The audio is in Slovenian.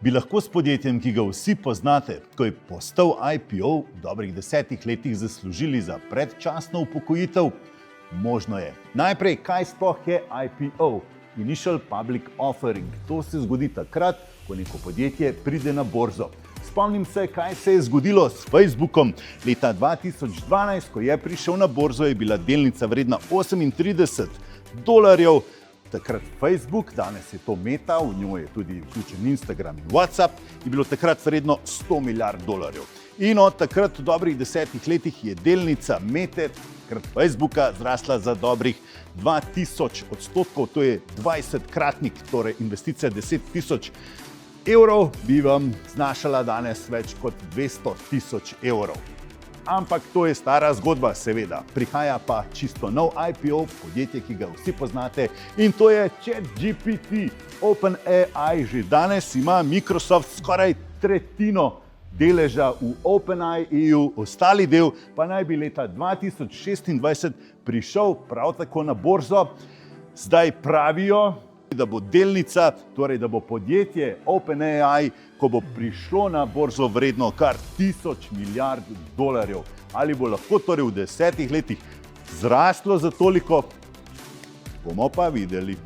Bi lahko s podjetjem, ki ga vsi poznate, ko je postal IPO, v dobrih 10 letih zaslužili za predčasno upokojitev? Možno je. Najprej, kaj sploh je IPO? Initial Public Offering. To se zgodi takrat, ko neko podjetje pride na borzo. Spomnim se, kaj se je zgodilo s Facebookom. Leta 2012, ko je prišel na borzo, je bila delnica vredna $38. Takrat Facebook, danes je to Meta, v njo je tudi vključen Instagram in WhatsApp, je bilo takrat vredno $100 milijard. In od takrat v dobrih 10 letih je delnica Mete, takrat Facebooka, zrasla za dobrih 2000%, to je 20-kratnik, torej investicija €10 000 bi vam znašala danes več kot €200 000. Ampak to je stara zgodba, seveda. Prihaja pa čisto nov IPO, podjetje, ki ga vsi poznate, in to je ChatGPT. OpenAI že danes ima Microsoft skoraj tretjino deleža v OpenAI, ostali del pa naj bi leta 2026 prišel prav tako na borzo. Zdaj pravijo, da bo delnica, torej da bo podjetje OpenAI, ko bo prišlo na borzo, vredno kar $1000 milijard. Ali bo lahko torej v 10 letih zraslo za toliko? Bomo pa videli.